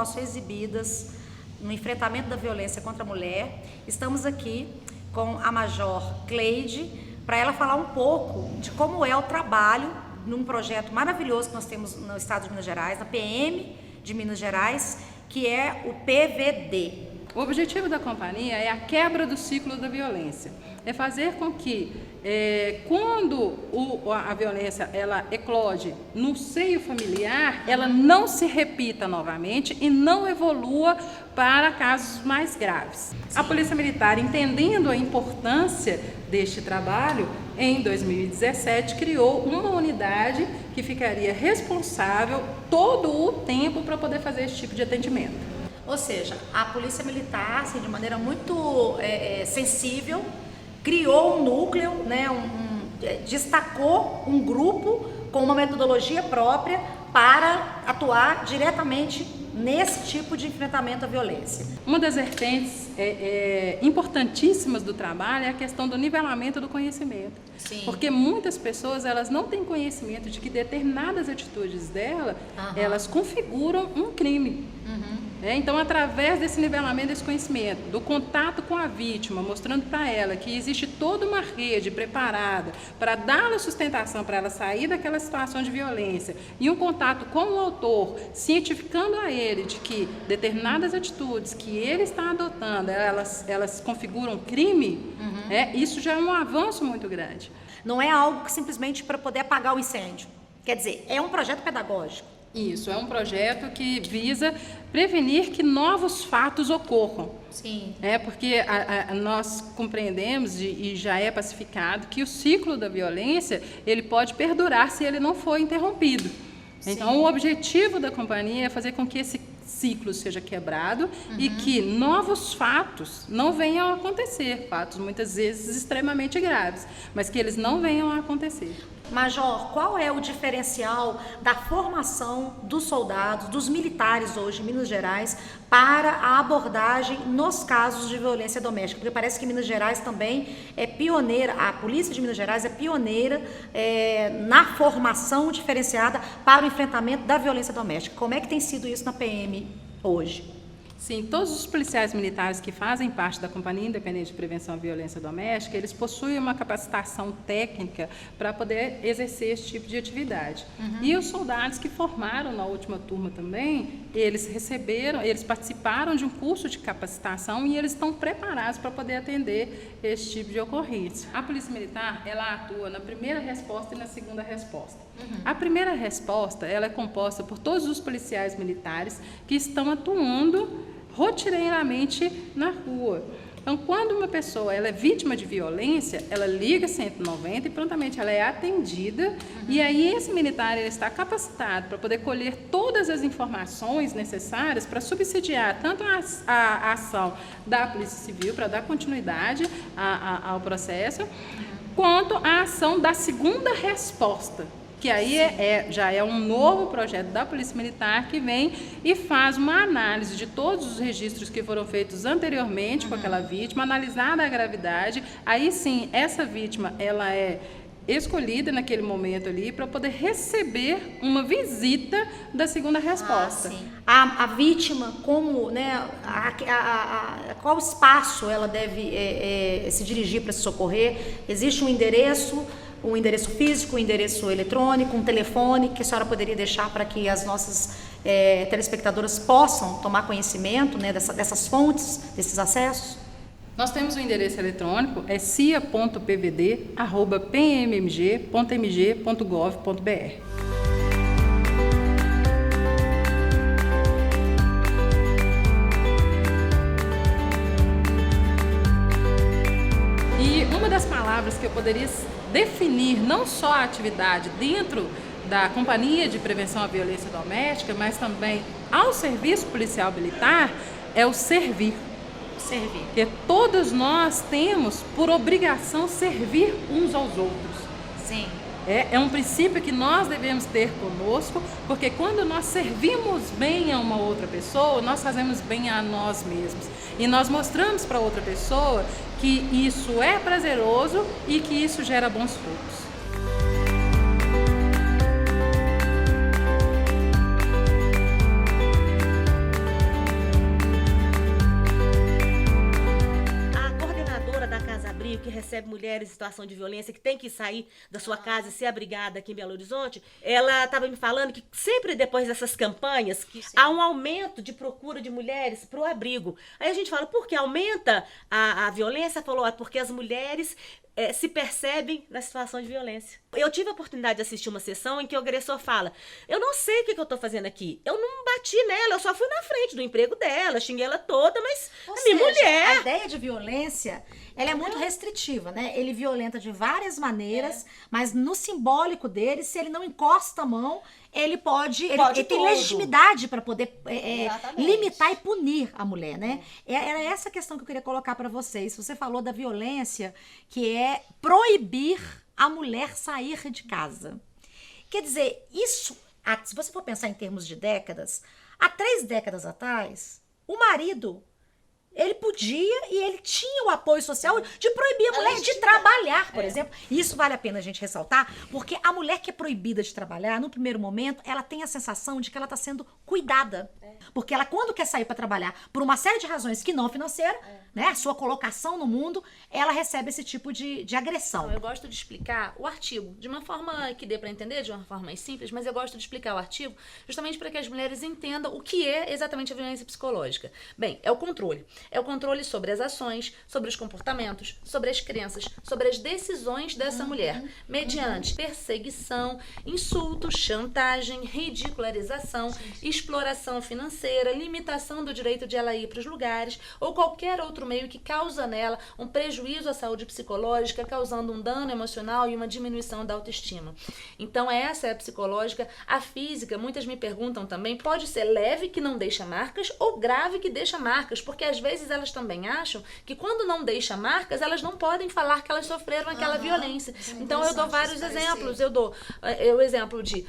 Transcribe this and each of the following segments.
nosso exibidas no enfrentamento da violência contra a mulher. Estamos aqui com a Major Cleide, para ela falar um pouco de como é o trabalho num projeto maravilhoso que nós temos no estado de Minas Gerais, na PM de Minas Gerais, que é o PVD. O objetivo da companhia é a quebra do ciclo da violência. É fazer com que, quando a violência ela eclode no seio familiar, ela não se repita novamente e não evolua para casos mais graves. Sim. A Polícia Militar, entendendo a importância deste trabalho, em 2017 criou uma unidade que ficaria responsável todo o tempo para poder fazer esse tipo de atendimento. Ou seja, a Polícia Militar, assim, de maneira muito sensível, criou um núcleo, né, destacou um grupo com uma metodologia própria para atuar diretamente nesse tipo de enfrentamento à violência. Uma das vertentes importantíssimas do trabalho é a questão do nivelamento do conhecimento. Sim. Porque muitas pessoas elas não têm conhecimento de que determinadas atitudes dela, elas configuram um crime. Então, através desse nivelamento, desse conhecimento, do contato com a vítima, mostrando para ela que existe toda uma rede preparada para dar-lhe sustentação para ela sair daquela situação de violência, e um contato com o autor, cientificando a ele de que determinadas atitudes que ele está adotando, elas configuram crime, isso já é um avanço muito grande. Não é algo que simplesmente para poder apagar o incêndio. Quer dizer, é um projeto pedagógico. Isso, é um projeto que visa prevenir que novos fatos ocorram. Sim. Porque nós compreendemos e já é pacificado que o ciclo da violência ele pode perdurar se ele não for interrompido. Sim. Então, o objetivo da companhia é fazer com que esse ciclo seja quebrado e que novos fatos não venham a acontecer, fatos muitas vezes extremamente graves, mas que eles não venham a acontecer. Major, qual é o diferencial da formação dos soldados, dos militares hoje em Minas Gerais para a abordagem nos casos de violência doméstica? Porque parece que Minas Gerais também é pioneira, a Polícia de Minas Gerais é pioneira na formação diferenciada para o enfrentamento da violência doméstica. Como é que tem sido isso na PM hoje? Sim, todos os policiais militares que fazem parte da Companhia Independente de Prevenção à Violência Doméstica, eles possuem uma capacitação técnica para poder exercer esse tipo de atividade. E os soldados que formaram na última turma também, eles participaram de um curso de capacitação e eles estão preparados para poder atender esse tipo de ocorrência. A Polícia Militar, ela atua na primeira resposta e na segunda resposta. A primeira resposta, ela é composta por todos os policiais militares que estão atuando rotineiramente na rua. Então, quando uma pessoa ela é vítima de violência, ela liga 190 e prontamente ela é atendida. E aí esse militar ele está capacitado para poder colher todas as informações necessárias para subsidiar tanto a ação da Polícia Civil, para dar continuidade ao processo, quanto a ação da segunda resposta, que aí já é um novo projeto da Polícia Militar que vem e faz uma análise de todos os registros que foram feitos anteriormente com aquela vítima, analisada a gravidade, aí sim, essa vítima, ela é escolhida naquele momento ali para poder receber uma visita da segunda resposta. Sim. A vítima, como, né, qual espaço ela deve se dirigir para se socorrer? Existe um endereço físico, um endereço eletrônico, um telefone que a senhora poderia deixar para que as nossas telespectadoras possam tomar conhecimento, né, dessas fontes, desses acessos? Nós temos o endereço eletrônico, é cia.pvd@pmmg.mg.gov.br. E uma das palavras que eu poderia definir não só a atividade dentro da Companhia de Prevenção à Violência Doméstica, mas também ao Serviço Policial Militar, é o servir. Servir. Porque todos nós temos por obrigação servir uns aos outros. Sim. É um princípio que nós devemos ter conosco, porque quando nós servimos bem a uma outra pessoa, nós fazemos bem a nós mesmos. E nós mostramos para outra pessoa que isso é prazeroso e que isso gera bons frutos. recebe mulheres em situação de violência que tem que sair da sua casa e ser abrigada aqui em Belo Horizonte, ela estava me falando que sempre depois dessas campanhas há um aumento de procura de mulheres para o abrigo. Aí a gente fala, por que aumenta a violência? Falou, porque as mulheres se percebem na situação de violência. Eu tive a oportunidade de assistir uma sessão em que o agressor fala, eu não sei o que eu tô fazendo aqui, eu não bati nela, eu só fui na frente do emprego dela, xinguei ela toda, mas é minha mulher. A ideia de violência, ela é muito restritiva, né? Ele violenta de várias maneiras, mas no simbólico dele, se ele não encosta a mão, ele pode ele tem legitimidade para poder limitar e punir a mulher, né? Era essa questão que eu queria colocar para vocês. Você falou da violência, que é proibir a mulher sair de casa. Quer dizer, isso, se você for pensar em termos de décadas, há 3 décadas atrás, o marido, ele podia e ele tinha o apoio social de proibir a mulher de trabalhar, por exemplo. E isso vale a pena a gente ressaltar, porque a mulher que é proibida de trabalhar, no primeiro momento, ela tem a sensação de que ela está sendo cuidada. Porque ela, quando quer sair para trabalhar, por uma série de razões que não financeira, né, a sua colocação no mundo, ela recebe esse tipo de agressão. Então, eu gosto de explicar o artigo, de uma forma que dê para entender, de uma forma mais simples, mas eu gosto de explicar o artigo justamente para que as mulheres entendam o que é exatamente a violência psicológica. Bem, é o controle. É o controle sobre as ações, sobre os comportamentos, sobre as crenças, sobre as decisões dessa mulher, mediante perseguição, insulto, chantagem, ridicularização, exploração financeira, limitação do direito de ela ir para os lugares ou qualquer outro meio que causa nela um prejuízo à saúde psicológica, causando um dano emocional e uma diminuição da autoestima. Então essa é a psicológica. A física, muitas me perguntam também, pode ser leve, que não deixa marcas, ou grave, que deixa marcas, porque às vezes elas também acham que quando não deixa marcas, elas não podem falar que elas sofreram aquela violência. Então eu dou vários exemplos. Eu dou o exemplo de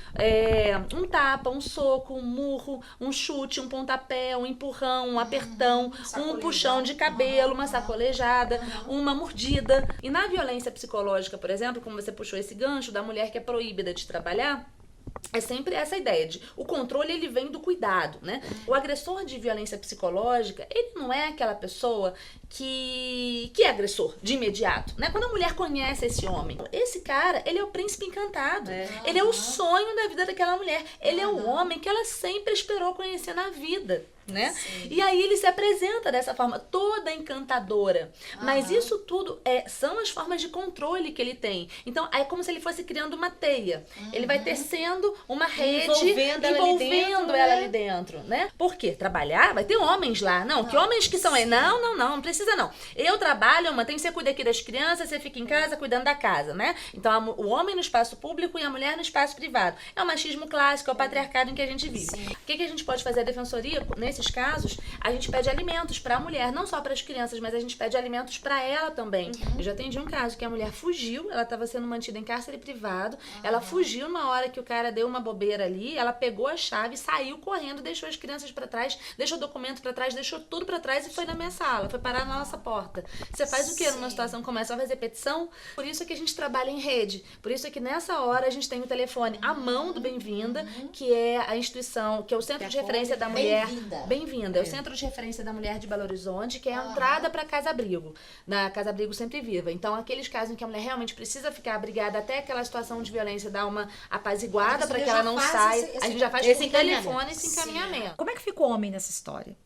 um tapa, um soco, um murro, um chute, um pontapé, um empurrão, um apertão, um puxão de cabelo, uma sacolejada, uma mordida. E na violência psicológica, por exemplo, como você puxou esse gancho da mulher que é proibida de trabalhar, é sempre essa ideia de o controle, ele vem do cuidado, né? O agressor de violência psicológica, ele não é aquela pessoa que é agressor de imediato, né? Quando a mulher conhece esse homem, esse cara, ele é o príncipe encantado. Ele é o sonho da vida daquela mulher. Ele é o homem que ela sempre esperou conhecer na vida, né? Sim. E aí ele se apresenta dessa forma, toda encantadora. Mas isso tudo são as formas de controle que ele tem. Então, é como se ele fosse criando uma teia. Ele vai tecendo uma rede, envolvendo ela ali dentro, né? Por quê? Trabalhar? Vai ter homens lá. Não, que homens que são... Não precisa não. Eu trabalho, eu mantenho, você cuida aqui das crianças, você fica em casa cuidando da casa, né? Então, o homem no espaço público e a mulher no espaço privado. É o machismo clássico, é o patriarcado em que a gente vive. Sim. O que a gente pode fazer? A defensoria, nesses casos, a gente pede alimentos para a mulher, não só para as crianças, mas a gente pede alimentos para ela também. Eu já atendi um caso que a mulher fugiu, ela estava sendo mantida em cárcere privado, ela fugiu na hora que o cara deu uma bobeira ali, ela pegou a chave, saiu correndo, deixou as crianças para trás, deixou o documento para trás, deixou tudo para trás e foi na minha sala, foi parar na nossa porta. Você faz o quê numa situação como essa? Vai fazer petição? Por isso é que a gente trabalha em rede, por isso é que nessa hora a gente tem o telefone à mão do Bem-vinda, que é a instituição, que é o Centro de Referência da Mulher. Bem-vinda. É o Centro de Referência da Mulher de Belo Horizonte, que é a entrada para Casa Abrigo, na Casa Abrigo Sempre Viva. Então, aqueles casos em que a mulher realmente precisa ficar abrigada até aquela situação de violência dar uma apaziguada para que ela não saia, a gente já faz por telefone esse encaminhamento. Como é que ficou o homem nessa história?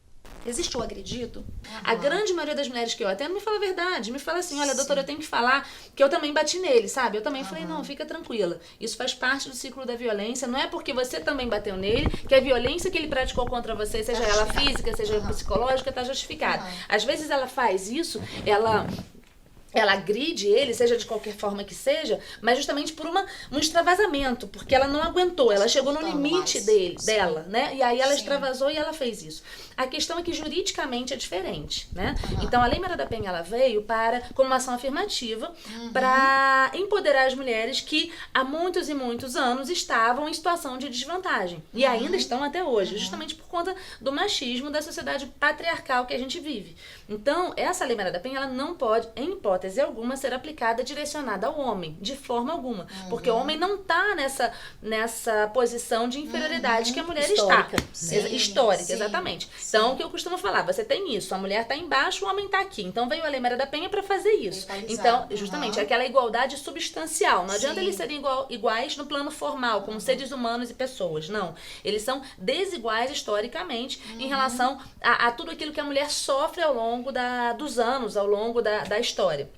Existe o agredido? A grande maioria das mulheres que eu atendo me fala a verdade, me fala assim, olha, doutora, eu tenho que falar que eu também bati nele, sabe? Eu também falei, não, fica tranquila. Isso faz parte do ciclo da violência, não é porque você também bateu nele que a violência que ele praticou contra você, seja ela física, seja ela psicológica, tá justificada. Às vezes ela faz isso, ela agride ele, seja de qualquer forma que seja, mas justamente por um extravasamento, porque ela não aguentou, ela chegou no limite dela, né? E aí ela extravasou e ela fez isso. A questão é que juridicamente é diferente, né? Então a Lei Maria da Penha, ela veio como uma ação afirmativa para empoderar as mulheres que há muitos e muitos anos estavam em situação de desvantagem e ainda estão até hoje, justamente por conta do machismo da sociedade patriarcal que a gente vive. Então, essa Lei Maria da Penha, ela não pode, em hipótese hipótese alguma, ser aplicada direcionada ao homem, de forma alguma. Porque o homem não está nessa posição de inferioridade que a mulher Histórica. está. Histórica, exatamente. Então, o que eu costumo falar, você tem isso, a mulher está embaixo, o homem está aqui. Então, veio a Lei Maria da Penha para fazer isso. Então, justamente, aquela igualdade substancial. Não adianta eles serem iguais no plano formal, como seres humanos e pessoas. Não. Eles são desiguais historicamente em relação a tudo aquilo que a mulher sofre ao longo dos anos, ao longo da história.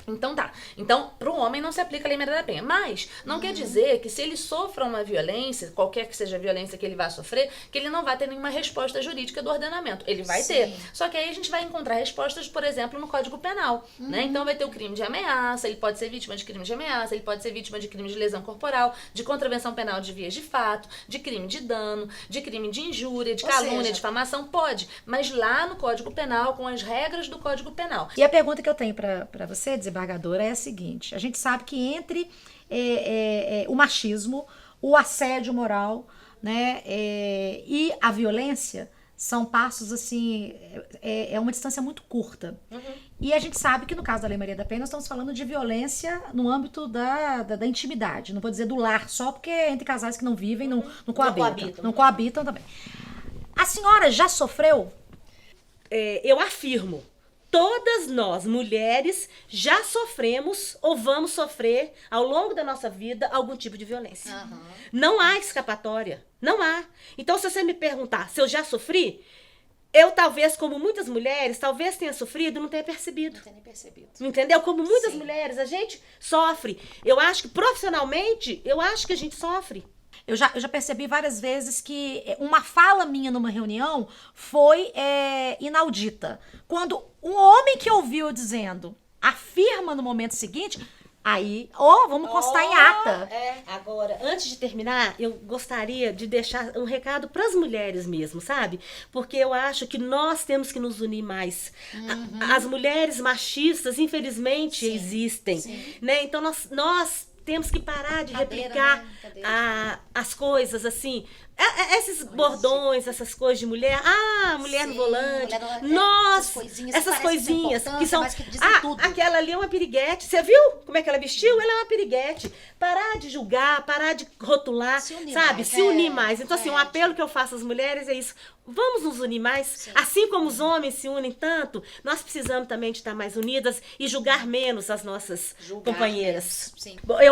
Então tá. Então, para o homem não se aplica a Lei Maria da Penha. Mas não quer dizer que se ele sofra uma violência, qualquer que seja a violência que ele vai sofrer, que ele não vai ter nenhuma resposta jurídica do ordenamento. Ele vai ter. Só que aí a gente vai encontrar respostas, por exemplo, no Código Penal. Né? Então vai ter o crime de ameaça, ele pode ser vítima de crime de ameaça, ele pode ser vítima de crime de lesão corporal, de contravenção penal de vias de fato, de crime de dano, de crime de injúria, de calúnia, difamação, pode. Mas lá no Código Penal, com as regras do Código Penal. E a pergunta que eu tenho para você, desembargadora, é a seguinte: a gente sabe que entre o machismo, o assédio moral, né, e a violência são passos assim, é uma distância muito curta. E a gente sabe que no caso da Lei Maria da Penha nós estamos falando de violência no âmbito da intimidade, não vou dizer do lar só, porque é entre casais que não vivem, não coabitam. Não coabitam também. A senhora já sofreu? Eu afirmo, todas nós, mulheres, já sofremos ou vamos sofrer ao longo da nossa vida algum tipo de violência. Não há escapatória, não há. Então, se você me perguntar se eu já sofri, eu talvez, como muitas mulheres, talvez tenha sofrido e não tenha percebido. Não tenho nem percebido. Entendeu? Como muitas mulheres, a gente sofre. Eu acho que profissionalmente, eu acho que a gente sofre. Eu já percebi várias vezes que uma fala minha numa reunião foi inaudita. Quando um homem que ouviu eu dizendo afirma no momento seguinte, aí, vamos constar em ata. Agora, antes de terminar, eu gostaria de deixar um recado para as mulheres mesmo, sabe? Porque eu acho que nós temos que nos unir mais. As mulheres machistas, infelizmente, existem. Né? Então, nós temos que parar de replicar as coisas assim. Esses bordões, essas coisas de mulher. Mulher no volante. Essas coisinhas que são. Aquela ali é uma piriguete. Você viu como é que ela vestiu? Ela é uma piriguete. Parar de julgar, parar de rotular, se unir mais. Então, assim, um apelo que eu faço às mulheres é isso. Vamos nos unir mais. Assim como os homens se unem tanto, nós precisamos também de estar mais unidas e julgar menos as nossas companheiras.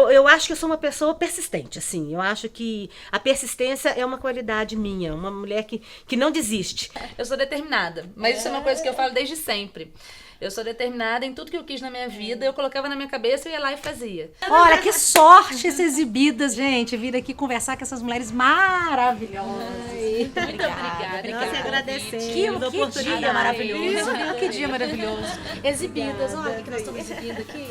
Eu acho que eu sou uma pessoa persistente, assim. Eu acho que a persistência é uma qualidade minha, uma mulher que não desiste. Eu sou determinada, mas isso é uma coisa que eu falo desde sempre. Eu sou determinada em tudo que eu quis na minha vida, eu colocava na minha cabeça, eu ia lá e fazia. Olha, que sorte ser exibidas, gente, vir aqui conversar com essas mulheres maravilhosas. Muito obrigada. Nós agradecemos. Que dia maravilhoso. Que dia maravilhoso. Exibidas, olha o que nós estamos exibindo aqui.